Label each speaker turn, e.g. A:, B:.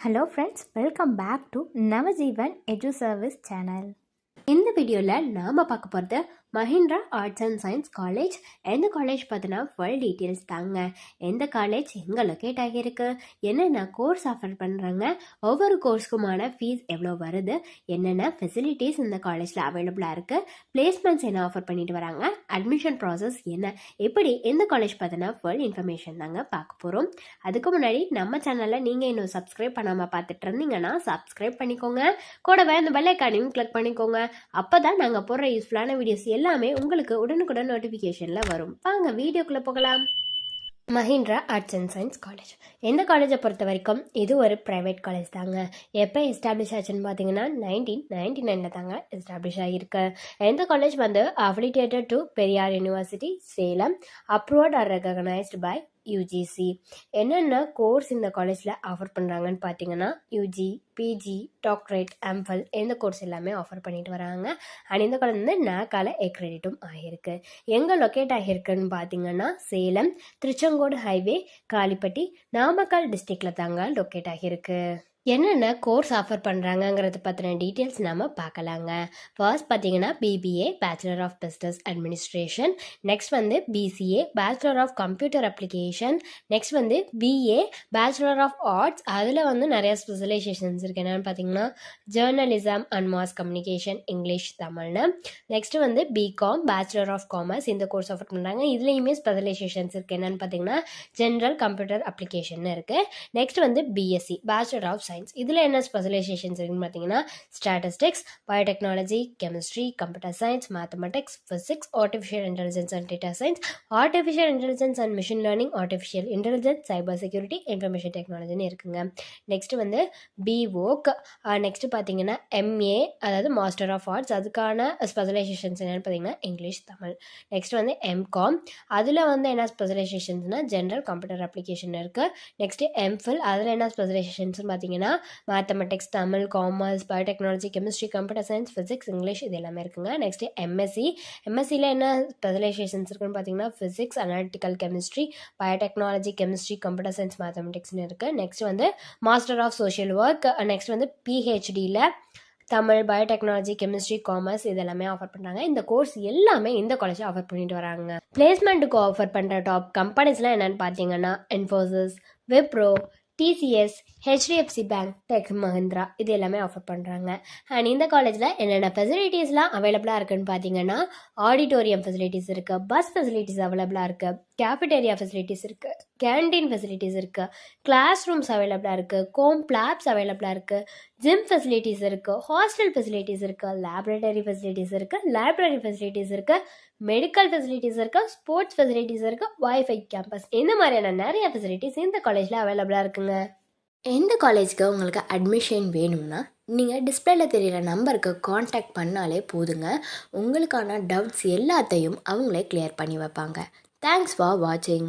A: Hello friends, welcome back to Navajeevan Edu Service channel. இந்த வீடியோவில் நாம் பார்க்க போகிறது Mahindra arts and science college. எந்த காலேஜ் பார்த்தினா ஃபுல் டீட்டெயில்ஸ் தாங்க. எந்த காலேஜ் எங்கே லொக்கேட் ஆகியிருக்கு, என்னென்ன கோர்ஸ் ஆஃபர் பண்ணுறாங்க, ஒவ்வொரு கோர்ஸுக்குமான ஃபீஸ் எவ்வளோ வருது, என்னென்ன ஃபெசிலிட்டிஸ் இந்த காலேஜில் அவைலபிளாக இருக்குது, பிளேஸ்மெண்ட்ஸ் என்ன ஆஃபர் பண்ணிட்டு வராங்க, அட்மிஷன் ப்ராசஸ் என்ன, இப்படி இந்த காலேஜ் பார்த்தினா ஃபுல் இன்ஃபர்மேஷன் தாங்க பார்க்க போகிறோம். அதுக்கு முன்னாடி நம்ம சேனலில் நீங்கள் இன்னும் சப்ஸ்கிரைப் பண்ணாமல் பார்த்துட்டு இருந்தீங்கன்னா சப்ஸ்கிரைப் பண்ணிக்கோங்க. கூடவே அந்த பெல் ஐக்கானையும் கிளிக் பண்ணிக்கோங்க. அப்போ தான் நாங்கள் போடுற யூஸ்ஃபுல்லான வீடியோஸ் எல்லாமே உங்களுக்கு உடனுக்குடன் நோட்டிஃபிகேஷனில் வரும். வாங்க வீடியோக்குள்ளே போகலாம். Mahindra arts and science college. இந்த காலேஜை பொறுத்த வரைக்கும் இது ஒரு ப்ரைவேட் காலேஜ் தாங்க. எப்போ எஸ்டாப்ளிஷ் ஆச்சுன்னு பார்த்தீங்கன்னா 1999 தாங்க எஸ்டாப்ளிஷ் ஆகியிருக்கு. இந்த college affiliated to Periyar university Salem, approved or recognised by UGC. என்னென்ன கோர்ஸ் இந்த காலேஜில் ஆஃபர் பண்ணுறாங்கன்னு பார்த்தீங்கன்னா யூஜி, பிஜி, டாக்டரேட், எம்ஃபில் இந்த கோர்ஸ் எல்லாமே ஆஃபர் பண்ணிட்டு வராங்க. அண்ட் இந்த காலேஜ் நாக்கால எக்ரெடிட்டும் ஆகியிருக்கு. எங்கே லொக்கேட் ஆகியிருக்குன்னு பார்த்தீங்கன்னா சேலம், திருச்செங்கோடு ஹைவே, காலிப்பட்டி, நாமக்கல் டிஸ்ட்ரிக்டில் தாங்க லொக்கேட் ஆகியிருக்கு. என்னென்ன கோர்ஸ் ஆஃபர் பண்ணுறாங்கங்கிறத பற்றின டீட்டெயில்ஸ் நாம் பார்க்கலாங்க. ஃபர்ஸ்ட் பார்த்தீங்கன்னா BBA bachelor of business administration, next BCA bachelor of computer application, next BA bachelor of arts. அதில் நிறைய ஸ்பெஷலைசேஷன்ஸ் இருக்குது. என்னென்னு பார்த்தீங்கன்னா journalism and mass communication English தமிழ்னு. Next BCom bachelor of commerce இந்த கோர்ஸ் ஆஃபர் பண்ணுறாங்க. இதுலேயுமே ஸ்பெஷலைசேஷன்ஸ் இருக்குது. என்னென்னு பார்த்தீங்கன்னா ஜென்ரல் கம்ப்யூட்டர் அப்ளிகேஷன் இருக்குது. நெக்ஸ்ட் பிஎஸ்சி பேச்சுலர் ஆஃப் இதில் என்ன ஸ்பெஷலைசேஷன்ஸ் இருக்குன்னு பார்த்தீங்கன்னா statistics, biotechnology, chemistry, computer science, mathematics, physics, artificial intelligence and data science, artificial intelligence and machine learning, artificial intelligence, cyber security, information டெக்னாலஜின்னு இருக்குங்க. Next BVoc. நெக்ஸ்ட் பார்த்தீங்கன்னா MA, அதாவது master of arts, அதுக்கான specialisations என்னென்னு பார்த்தீங்கன்னா English Tamil. Next MCom, அதில் என்ன ஸ்பெஷலைசேஷன்ஸ்னால் ஜென்ரல் கம்ப்யூட்டர் அப்ளிகேஷன் இருக்குது. நெக்ஸ்ட் எம்ஃபில், அதில் என்ன ஸ்பெஷலைசேஷன்ஸ்னு பார்த்தீங்கன்னா mathematics, Tamil, commerce, biotechnology, chemistry, computer science, physics, English இது எல்லாமே இருக்குங்க. Next MSc. எம்எஸ்சியில் என்ன ஸ்பெஷலைசேஷன்ஸ் இருக்குன்னு பார்த்தீங்கன்னா physics, analytical chemistry, biotechnology, chemistry, computer science, மேத்தமெட்டிக்ஸ்னு இருக்குது. Next master of social work. Next பிஹெச்டியில் தமிழ், பயோடெக்னாலஜி, கெமிஸ்ட்ரி, காமர்ஸ் இது எல்லாமே ஆஃபர் பண்ணுறாங்க. இந்த கோர்ஸ் எல்லாமே இந்த காலேஜில் ஆஃபர் பண்ணிட்டு வராங்க. பிளேஸ்மெண்ட்டுக்கு ஆஃபர் பண்ணுற டாப் கம்பெனிஸ்லாம் என்னென்னு பார்த்தீங்கன்னா Infosys, Wipro, TCS, HDFC bank, tech Mahindra இது எல்லாமே ஆஃபர் பண்ணுறாங்க. அண்ட் இந்த காலேஜில் என்னென்ன ஃபெசிலிட்டிஸ்லாம் அவைலபிளாக இருக்குன்னு பார்த்தீங்கன்னா ஆடிட்டோரியம் ஃபெசிலிட்டிஸ் இருக்குது, பஸ் ஃபெசிலிட்டிஸ் அவைலபிளாக இருக்குது, கேஃபிடேரியா ஃபெசிலிட்டிஸ் இருக்குது, கேன்டீன் ஃபெசிலிட்டிஸ் இருக்குது, கிளாஸ் ரூம்ஸ் அவைலபிளாக இருக்குது, கோம் லேப்ஸ் அவைலபிளாக இருக்குது, ஜிம் ஃபெசிலிட்டிஸ் இருக்குது, ஹாஸ்டல் ஃபெசிலிட்டிஸ் இருக்குது, லேபரேட்டரி ஃபெசிலிட்டிஸ் இருக்குது, லைப்ரரி ஃபெசிலிட்டிஸ் இருக்குது, மெடிக்கல் ஃபெசிலிட்டிஸ் இருக்குது, ஸ்போர்ட்ஸ் ஃபெசிலிட்டிஸ் இருக்குது, வைஃபை கேம்பஸ், இந்த மாதிரியான நிறைய ஃபெசிலிட்டிஸ் இந்த காலேஜில் அவைலபிளாக இருக்குங்க. எந்த காலேஜுக்கு உங்களுக்கு அட்மிஷன் வேணும்னா நீங்கள் டிஸ்பிளேல தெரிகிற நம்பருக்கு காண்டாக்ட் பண்ணாலே போதுங்க. உங்களுக்கான டவுட்ஸ் எல்லாத்தையும் அவங்களே கிளியர் பண்ணி வைப்பாங்க. தேங்க்ஸ் ஃபார் வாட்சிங்.